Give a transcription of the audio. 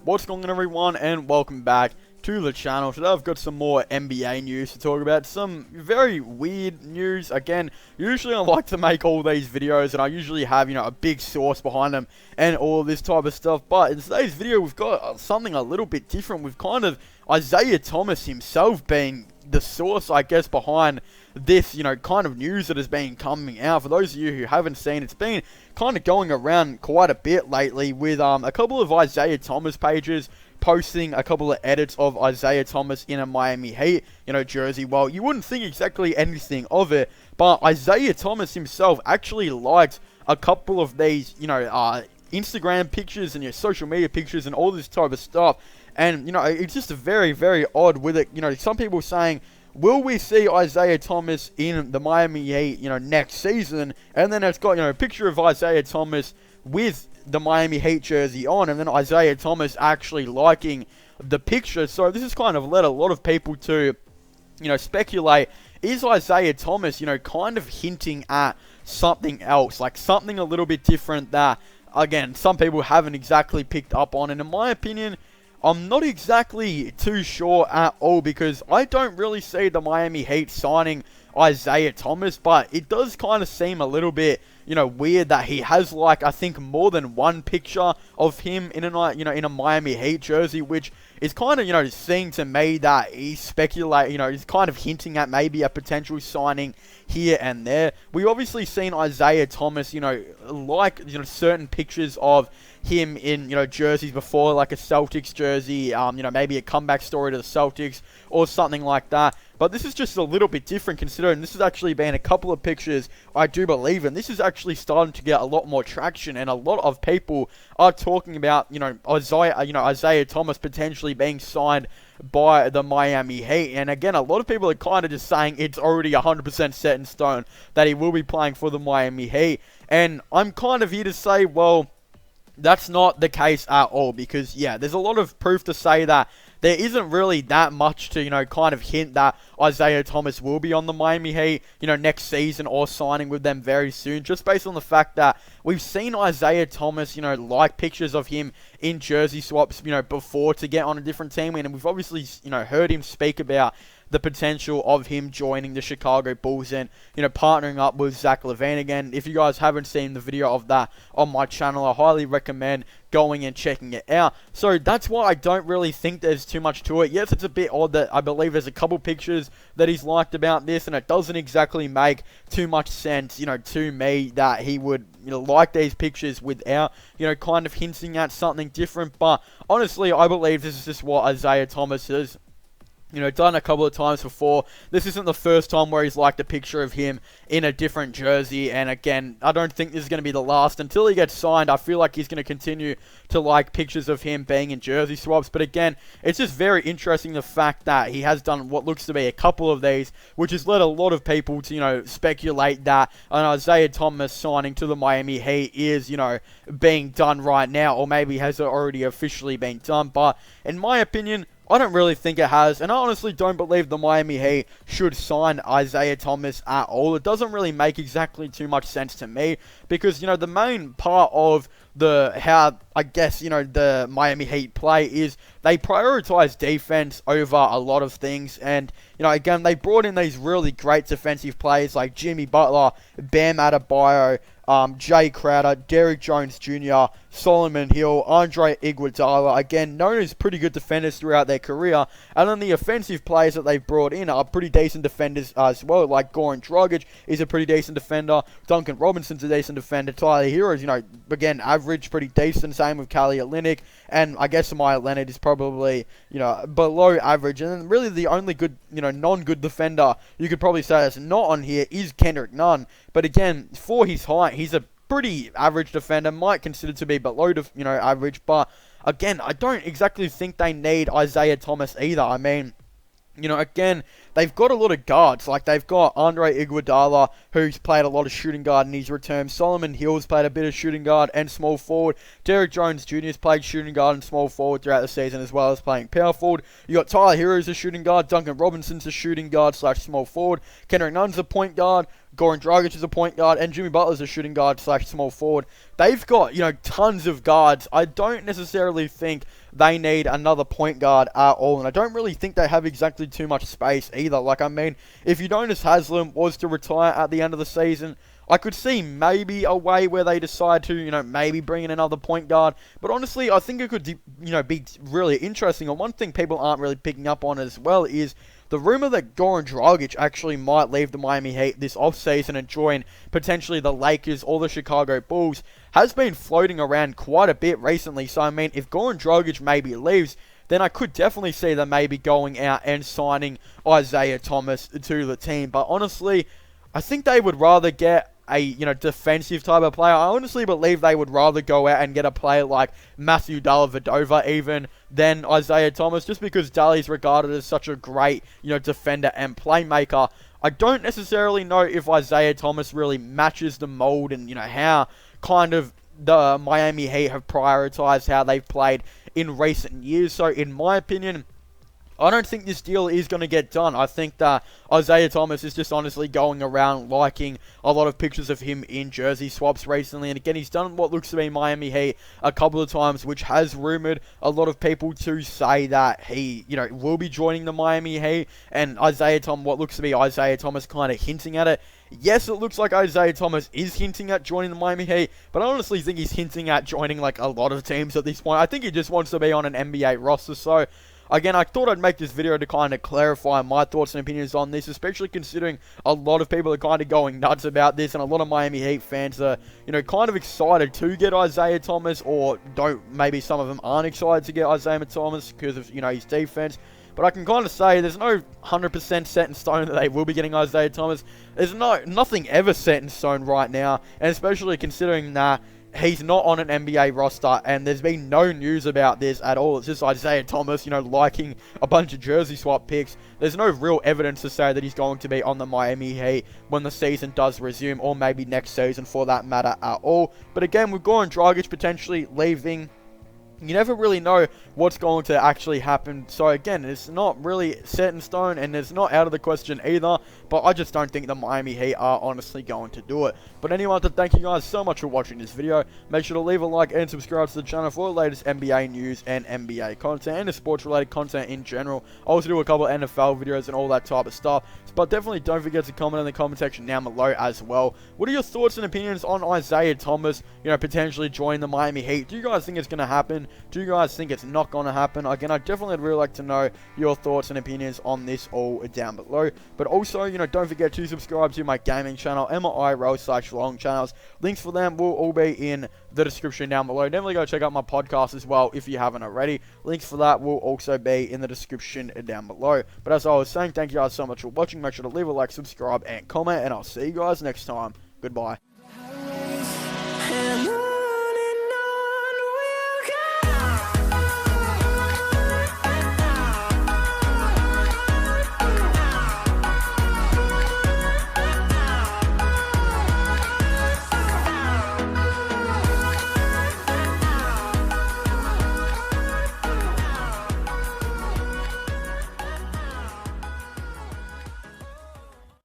What's going on, everyone, and welcome back to the channel. Today I've got some more NBA news to talk about, some very weird news. Again, usually I like to make all these videos and I usually have, a big source behind them and all this type of stuff, but in today's video we've got something a little bit different. We've kind of Isaiah Thomas himself being the source, I guess, behind this, kind of news that has been coming out. For those of you who haven't seen, it's been kind of going around quite a bit lately with a couple of Isaiah Thomas pages posting a couple of edits of Isaiah Thomas in a Miami Heat, jersey. Well, you wouldn't think exactly anything of it, but Isaiah Thomas himself actually liked a couple of these, Instagram pictures and your social media pictures and all this type of stuff. And, it's just very, very odd with it. Some people saying, will we see Isaiah Thomas in the Miami Heat, next season? And then it's got, a picture of Isaiah Thomas with the Miami Heat jersey on, and then Isaiah Thomas actually liking the picture. So this has kind of led a lot of people to, speculate, is Isaiah Thomas, kind of hinting at something else, like something a little bit different that, again, some people haven't exactly picked up on. And in my opinion, I'm not exactly too sure at all, because I don't really see the Miami Heat signing Isaiah Thomas, but it does kind of seem a little bit, weird that he has, like, I think more than one picture of him in a, in a Miami Heat jersey, which is kind of, seeing to me that he's speculating, he's kind of hinting at maybe a potential signing here and there. We've obviously seen Isaiah Thomas, like, certain pictures of him in, jerseys before, like a Celtics jersey, maybe a comeback story to the Celtics or something like that. But this is just a little bit different, considering this has actually been a couple of pictures, I do believe, and this is actually starting to get a lot more traction, and a lot of people are talking about, Isaiah Thomas potentially being signed by the Miami Heat. And again, a lot of people are kind of just saying it's already 100% set in stone that he will be playing for the Miami Heat. And I'm kind of here to say, well, that's not the case at all, because, yeah, there's a lot of proof to say that there isn't really that much to, kind of hint that Isaiah Thomas will be on the Miami Heat, next season or signing with them very soon, just based on the fact that we've seen Isaiah Thomas, like pictures of him in jersey swaps, before to get on a different team, and we've obviously, heard him speak about the potential of him joining the Chicago Bulls and, partnering up with Zach LaVine. Again, if you guys haven't seen the video of that on my channel, I highly recommend going and checking it out. So that's why I don't really think there's too much to it. Yes, it's a bit odd that I believe there's a couple pictures that he's liked about this, and it doesn't exactly make too much sense, to me, that he would, like these pictures without, kind of hinting at something different. But honestly, I believe this is just what Isaiah Thomas is, done a couple of times before. This isn't the first time where he's liked a picture of him in a different jersey. And again, I don't think this is going to be the last. Until he gets signed, I feel like he's going to continue to like pictures of him being in jersey swaps. But again, it's just very interesting the fact that he has done what looks to be a couple of these, which has led a lot of people to, speculate that an Isaiah Thomas signing to the Miami Heat is, being done right now, or maybe has already officially been done. But in my opinion, I don't really think it has, and I honestly don't believe the Miami Heat should sign Isaiah Thomas at all. It doesn't really make exactly too much sense to me, because, the main part of how the Miami Heat play is they prioritize defense over a lot of things. And, again, they brought in these really great defensive players like Jimmy Butler, Bam Adebayo, Jay Crowder, Derrick Jones Jr., Solomon Hill, Andre Iguodala, again, known as pretty good defenders throughout their career. And then the offensive players that they've brought in are pretty decent defenders as well, like Goran Dragic is a pretty decent defender, Duncan Robinson's a decent defender, Tyler Hero's, again, average, pretty decent, same with Kelly Olynyk, and I guess Maya Leonard is probably, below average. And then really the only good, non-good defender you could probably say that's not on here is Kendrick Nunn. But again, for his height, he's a pretty average defender, might consider to be below, average. But again, I don't exactly think they need Isaiah Thomas either. I mean, again, they've got a lot of guards. Like, they've got Andre Iguodala, who's played a lot of shooting guard in his return. Solomon Hill's played a bit of shooting guard and small forward. Derrick Jones Jr. has played shooting guard and small forward throughout the season, as well as playing power forward. You got Tyler Hero as a shooting guard. Duncan Robinson's a shooting guard / small forward. Kendrick Nunn's a point guard. Goran Dragic is a point guard, and Jimmy Butler's a shooting guard / small forward. They've got, tons of guards. I don't necessarily think they need another point guard at all. And I don't really think they have exactly too much space either. Like, I mean, if Udonis Haslem was to retire at the end of the season, I could see maybe a way where they decide to, maybe bring in another point guard. But honestly, I think it could, be really interesting. And one thing people aren't really picking up on as well is the rumor that Goran Dragic actually might leave the Miami Heat this offseason and join potentially the Lakers or the Chicago Bulls has been floating around quite a bit recently. So, I mean, if Goran Dragic maybe leaves, then I could definitely see them maybe going out and signing Isaiah Thomas to the team. But honestly, I think they would rather get a, defensive type of player. I honestly believe they would rather go out and get a player like Matthew Dellavedova even than Isaiah Thomas, just because Dally's regarded as such a great, defender and playmaker. I don't necessarily know if Isaiah Thomas really matches the mold and, how kind of the Miami Heat have prioritized how they've played in recent years. So, in my opinion, I don't think this deal is going to get done. I think that Isaiah Thomas is just honestly going around liking a lot of pictures of him in jersey swaps recently. And again, he's done what looks to be Miami Heat a couple of times, which has rumored a lot of people to say that he, will be joining the Miami Heat. And what looks to be Isaiah Thomas kind of hinting at it. Yes, it looks like Isaiah Thomas is hinting at joining the Miami Heat, but I honestly think he's hinting at joining like a lot of teams at this point. I think he just wants to be on an NBA roster. So, again, I thought I'd make this video to kind of clarify my thoughts and opinions on this, especially considering a lot of people are kind of going nuts about this, and a lot of Miami Heat fans are, kind of excited to get Isaiah Thomas, or maybe some of them aren't excited to get Isaiah Thomas because of, his defense. But I can kind of say there's no 100% set in stone that they will be getting Isaiah Thomas. There's nothing ever set in stone right now, and especially considering that he's not on an NBA roster, and there's been no news about this at all. It's just Isaiah Thomas, liking a bunch of jersey swap picks. There's no real evidence to say that he's going to be on the Miami Heat when the season does resume, or maybe next season for that matter at all. But again, with Goran Dragic potentially leaving, you never really know what's going to actually happen. So again, it's not really set in stone, and it's not out of the question either. But I just don't think the Miami Heat are honestly going to do it. But anyway, I want to thank you guys so much for watching this video. Make sure to leave a like and subscribe to the channel for the latest NBA news and NBA content, and the sports related content in general. I also do a couple of NFL videos and all that type of stuff. But definitely don't forget to comment in the comment section down below as well. What are your thoughts and opinions on Isaiah Thomas, potentially joining the Miami Heat? Do you guys think it's going to happen? Do you guys think it's not going to happen? Again, I definitely would really like to know your thoughts and opinions on this all down below. But also, don't forget to subscribe to my gaming channel and my IRL/long channels. Links for them will all be in the description down below. Definitely go check out my podcast as well if you haven't already. Links for that will also be in the description down below. But as I was saying, thank you guys so much for watching. Make sure to leave a like, subscribe, and comment, and I'll see you guys next time. Goodbye.